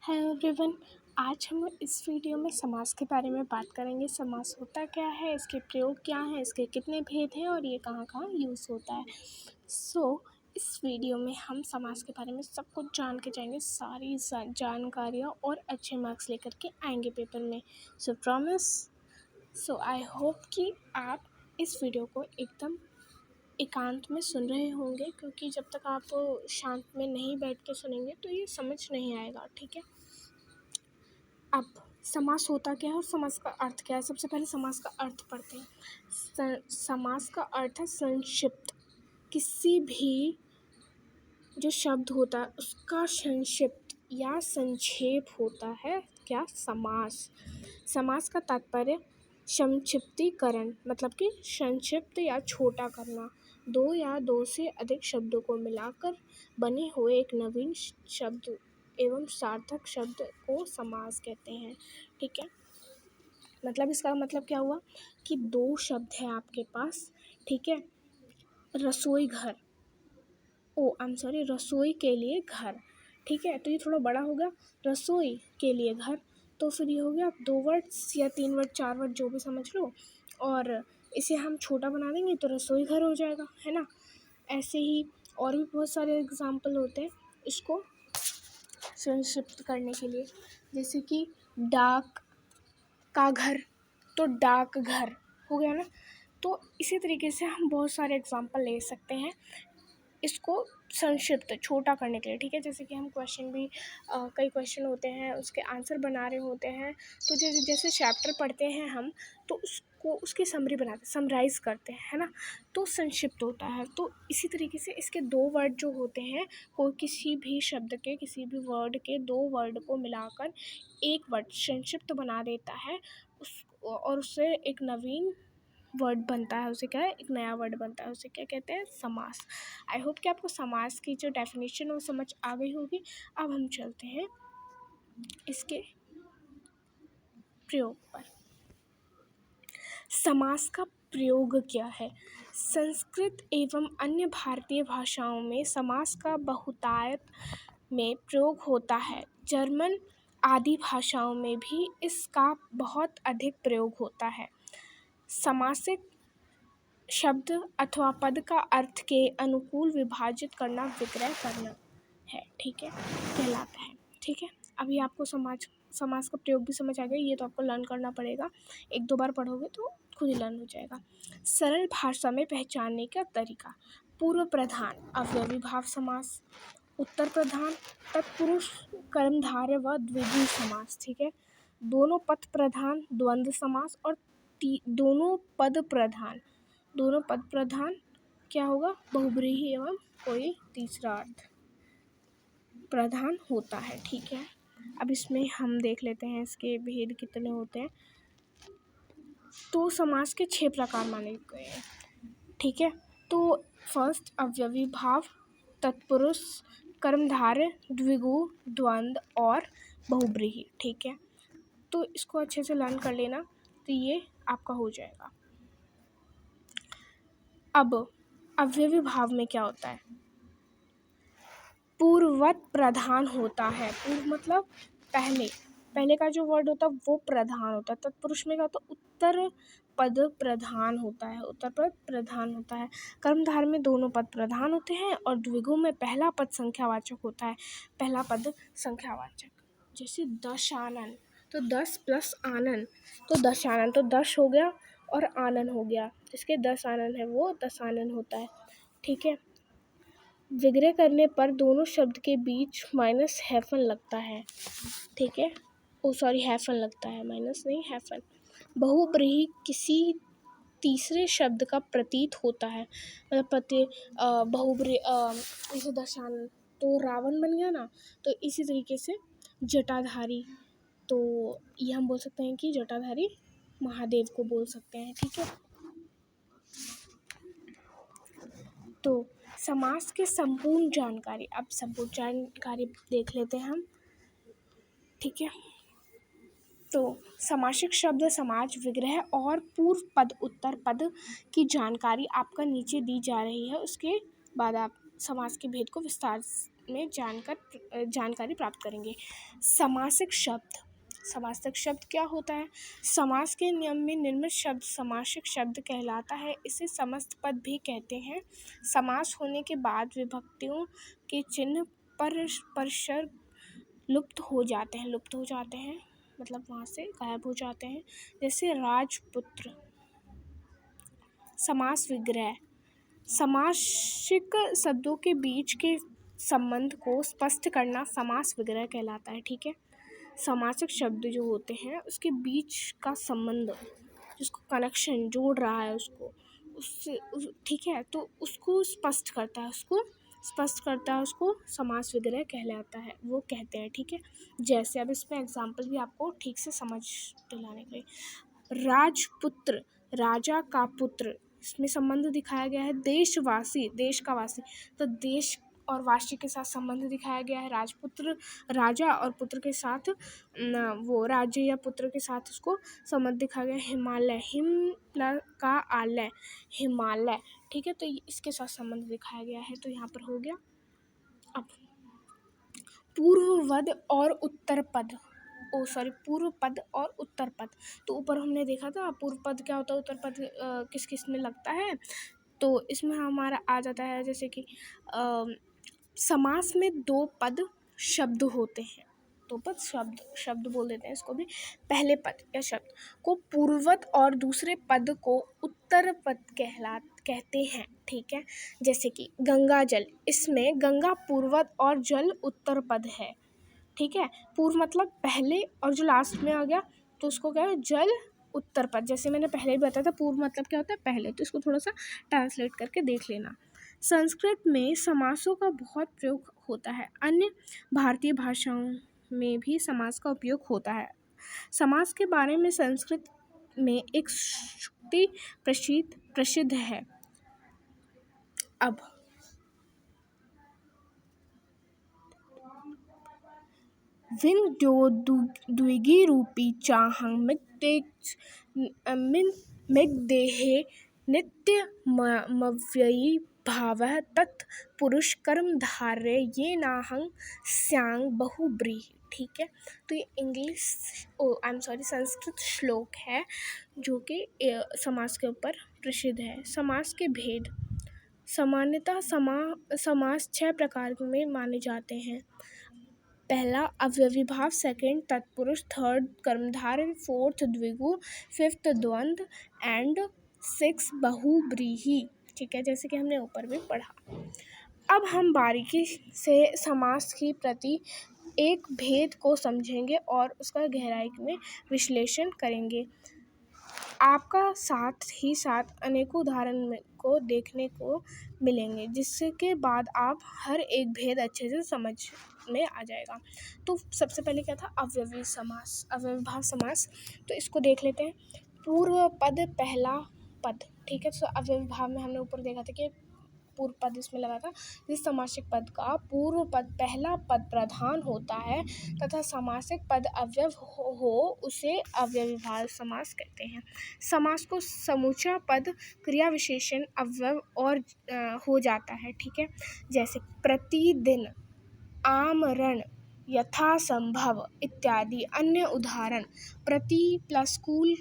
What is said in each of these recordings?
Hello everyone. आज हम इस वीडियो में समास के बारे में बात करेंगे। समास होता क्या है, इसके प्रयोग क्या हैं, इसके कितने भेद हैं और ये कहाँ कहाँ यूज़ होता है। इस वीडियो में हम समास के बारे में सब कुछ जान के जाएंगे, सारी जानकारियाँ, और अच्छे मार्क्स लेकर के आएंगे पेपर में। प्रॉमिस। आई होप कि आप इस वीडियो को एकदम एकांत में सुन रहे होंगे, क्योंकि जब तक आप शांत में नहीं बैठ के सुनेंगे तो ये समझ नहीं आएगा। ठीक है, अब समास होता क्या है और समास का अर्थ क्या है। सबसे पहले समास का अर्थ पढ़ते हैं। समास का अर्थ है संक्षिप्त, किसी भी जो शब्द होता है उसका संक्षिप्त या संक्षेप होता है क्या, समास। समास का तात्पर्य संक्षिप्तीकरण, मतलब कि संक्षिप्त या छोटा करना, दो या दो से अधिक शब्दों को मिलाकर बने हुए एक नवीन शब्द एवं सार्थक शब्द को समास कहते हैं। ठीक है, मतलब इसका मतलब क्या हुआ कि दो शब्द है आपके पास। ठीक है, रसोई घर, रसोई के लिए घर। ठीक है, तो ये थोड़ा बड़ा हो गया, रसोई के लिए घर, तो फिर ये हो गया 2 वर्ड्स या 3 वर्ड 4 वर्ड जो भी समझ लो, और इसे हम छोटा बना देंगे तो रसोई घर हो जाएगा, है ना। ऐसे ही और भी बहुत सारे एग्जाम्पल होते हैं इसको संक्षिप्त करने के लिए, जैसे कि डाक का घर, तो डाक घर हो गया ना। तो इसी तरीके से हम बहुत सारे एग्जाम्पल ले सकते हैं इसको संक्षिप्त छोटा करने के लिए। ठीक है, जैसे कि हम क्वेश्चन भी कई क्वेश्चन होते हैं उसके आंसर बना रहे होते हैं, तो जैसे चैप्टर पढ़ते हैं हम, तो उसको उसकी समरी बनाते, समराइज़ करते हैं, है ना, तो संक्षिप्त होता है। तो इसी तरीके से इसके 2 वर्ड जो होते हैं, कोई किसी भी शब्द के, किसी भी वर्ड के 2 वर्ड को मिलाकर एक वर्ड संक्षिप्त बना देता है और उससे एक नवीन वर्ड बनता है, उसे क्या है, एक नया वर्ड बनता है, उसे क्या कहते हैं, समास। आई होप कि आपको समास की जो डेफिनेशन है वो समझ आ गई होगी। अब हम चलते हैं इसके प्रयोग पर। समास का प्रयोग क्या है। संस्कृत एवं अन्य भारतीय भाषाओं में समास का बहुतायत में प्रयोग होता है। जर्मन आदि भाषाओं में भी इसका बहुत अधिक प्रयोग होता है। समासिक शब्द अथवा पद का अर्थ के अनुकूल विभाजित करना, विग्रह करना है। ठीक है, कहलाता है। ठीक है, अभी आपको समास का प्रयोग भी समझ आ गया, ये तो आपको लर्न करना पड़ेगा, 1-2 बार पढ़ोगे तो खुद ही लर्न हो जाएगा। सरल भाषा में पहचानने का तरीका। पूर्व प्रधान अवयवी भाव समास, उत्तर प्रधान तत्पुरुष कर्मधारय व द्विगु समास। ठीक है, दोनों पद प्रधान द्वंद्व समास, और दोनों पद प्रधान क्या होगा, बहुब्रीहि एवं कोई तीसरा अर्थ प्रधान होता है। ठीक है, अब इसमें हम देख लेते हैं इसके भेद कितने होते हैं। तो समास के 6 प्रकार माने गए हैं। ठीक है, तो फर्स्ट अवयवी भाव, तत्पुरुष, कर्मधारय, द्विगु, द्वंद्व और बहुब्रीहि। ठीक है, तो इसको अच्छे से लर्न कर लेना, तो ये आपका हो जाएगा। अब अवयवी भाव में क्या होता है, पूर्ववत प्रधान होता है। पूर्व मतलब पहले का जो वर्ड होता है वो प्रधान होता है। तत्पुरुष में क्या होता है, उत्तर पद प्रधान होता है। कर्मधारय में दोनों पद प्रधान होते हैं, और द्विगु में पहला पद संख्यावाचक होता है। पहला पद संख्यावाचक, जैसे दशानन, तो 10 प्लस आनन, तो दशानन, तो 10 हो गया और आनन हो गया, जिसके 10 आनन है वो दशानन होता है। ठीक है, विग्रह करने पर दोनों शब्द के बीच माइनस हैफन लगता है। ठीक है, हैफन लगता है, माइनस नहीं, हैफन। बहुब्रीहि किसी तीसरे शब्द का प्रतीत होता है, मतलब बहुब्रीहि, जैसे दशानन तो रावण बन गया ना, तो इसी तरीके से जटाधारी, तो ये हम बोल सकते हैं कि जटाधारी महादेव को बोल सकते हैं। ठीक है, तो समास के संपूर्ण जानकारी, अब संपूर्ण जानकारी देख लेते हैं हम। ठीक है, तो समासिक शब्द, समाज, विग्रह और पूर्व पद उत्तर पद की जानकारी आपका नीचे दी जा रही है। उसके बाद आप समास के भेद को विस्तार में जानकारी प्राप्त करेंगे। समासिक शब्द क्या होता है? समास के नियम में निर्मित शब्द समासिक शब्द कहलाता है। इसे समस्त पद भी कहते हैं। समास होने के बाद विभक्तियों के चिन्ह परस्पर लुप्त हो जाते हैं, मतलब वहाँ से गायब हो जाते हैं। जैसे राजपुत्र। समास विग्रह। समासिक शब्दों के बीच के संबंध को स्पष्ट करना समास विग्रह कहलाता है। ठीक है, समासिक शब्द जो होते हैं उसके बीच का संबंध, जिसको कनेक्शन जोड़ रहा है उससे ठीक है, तो उसको स्पष्ट करता है, उसको समास विग्रह कहलाता है, वो कहते हैं। ठीक है, जैसे अब इसमें एग्जाम्पल भी आपको ठीक से समझ दिलाने के लिए। राजपुत्र, राजा का पुत्र, इसमें संबंध दिखाया गया है। देशवासी, देश का वासी, तो देश और वासी के साथ संबंध दिखाया गया है। राजपुत्र, राजा और पुत्र के साथ वो राज्य या पुत्र के साथ उसको संबंध दिखाया गया है। हिमालय, हिम प्लस का आलय, हिमालय। ठीक है, तो इसके साथ संबंध दिखाया गया है, तो यहाँ पर हो गया। अब पूर्व पद और उत्तर पद, पूर्व पद और उत्तर पद। तो ऊपर हमने देखा था पूर्व पद क्या होता है, उत्तर पद किस किस में लगता है। तो इसमें हमारा आ जाता है जैसे कि समास में दो पद शब्द होते हैं, दो पद शब्द बोल देते हैं इसको भी। पहले पद या शब्द को पूर्वपद और दूसरे पद को उत्तर पद कहते हैं। ठीक है, जैसे कि गंगा जल, इसमें गंगा पूर्वपद और जल उत्तर पद है। ठीक है, पूर्व मतलब पहले और जो लास्ट में आ गया तो उसको क्या है, जल उत्तर पद। जैसे मैंने पहले ही बताया था पूर्व मतलब क्या होता है, पहले, तो इसको थोड़ा सा ट्रांसलेट करके देख लेना। संस्कृत में समासों का बहुत प्रयोग होता है। अन्य भारतीय भाषाओं में भी समास का उपयोग होता है। समास के बारे में संस्कृत में एक श्रुति प्रसिद्ध है। अब द्विगी रूपी चाहं मिग्देहे नित्य मव्ययी भावः तत् पुरुष कर्मधारय ये नाहं स्यांग बहुब्रीहि। ठीक है, तो ये संस्कृत श्लोक है जो कि समास के ऊपर प्रसिद्ध है। समास के भेद। सामान्यतः समास 6 प्रकार में माने जाते हैं। पहला अव्ययी भाव, सेकंड तत्पुरुष, थर्ड कर्मधारय, फोर्थ द्विगु, फिफ्थ द्वंद्व एंड 6 बहुब्रीहि। ठीक है, जैसे कि हमने ऊपर भी पढ़ा। अब हम बारीकी से समास की प्रति एक भेद को समझेंगे और उसका गहराई में विश्लेषण करेंगे। आपका साथ ही साथ अनेकों उदाहरण को देखने को मिलेंगे, जिसके बाद आप हर एक भेद अच्छे से समझ में आ जाएगा। तो सबसे पहले क्या था, अव्ययी समास, अव्ययीभाव समास। तो इसको देख लेते हैं। पूर्व पद पहला पद। ठीक है, तो अव्ययीभाव में हमने ऊपर देखा था कि पूर्व पद इसमें लगा था। जिस समासिक पद का पूर्व पद पहला पद प्रधान होता है तथा समासिक पद अव्यय हो उसे अव्ययीभाव समास कहते हैं। समास को समूचा पद क्रिया विशेषण अव्यय और हो जाता है। ठीक है, जैसे प्रतिदिन, आमरण, यथासंभव इत्यादि। अन्य उदाहरण, प्रति प्लस कुल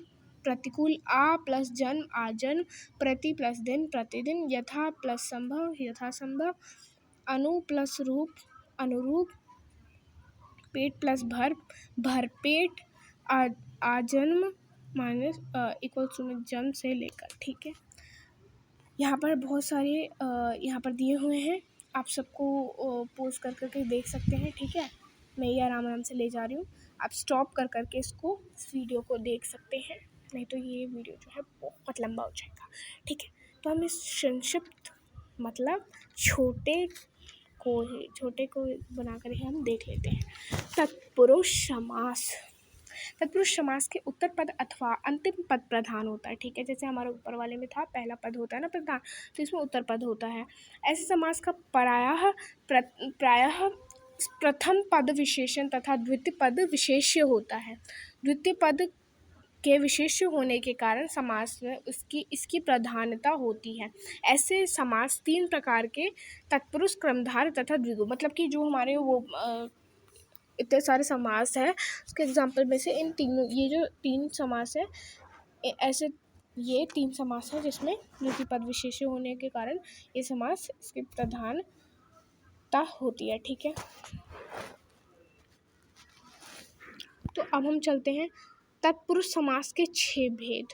प्रतिकूल, आ प्लस जन्म आजन्म, प्रति प्लस दिन प्रतिदिन, यथा प्लस संभव यथासंभव, अनु प्लस रूप अनुरूप, पेट प्लस भरपेट, आजन्म माइनस इक्वल्स टू में जन्म से लेकर। ठीक है, यहाँ पर बहुत सारे यहाँ पर दिए हुए हैं, आप सबको पोज कर करके देख सकते हैं। ठीक है, मैं ये आराम से ले जा रही हूँ, आप स्टॉप कर करके इस वीडियो को देख सकते हैं, नहीं तो ये वीडियो जो है बहुत लंबा हो जाएगा। ठीक है, तो हम इस संक्षिप्त मतलब छोटे को बनाकर ही हम देख लेते हैं। तत्पुरुष समास। तत्पुरुष समास के उत्तर पद अथवा अंतिम पद प्रधान होता है। ठीक है, जैसे हमारे ऊपर वाले में था पहला पद होता है ना प्रधान, तो इसमें उत्तर पद होता है। ऐसे समास का प्रायः प्रथम पद विशेषण तथा द्वितीय पद विशेष्य होता है। द्वितीय पद के विशेष्य होने के कारण समास में इसकी प्रधानता होती है। ऐसे समास 3 प्रकार के तत्पुरुष, क्रमधार तथा द्विगु, मतलब कि जो हमारे वो इतने सारे समास हैं उसके एग्जाम्पल में से इन तीनों, ये जो 3 समास है ऐसे, ये 3 समास है जिसमें जो पद विशेष्य होने के कारण ये समास इसकी प्रधानता होती है। ठीक है, तो अब हम चलते हैं तत्पुरुष समास के 6 भेद।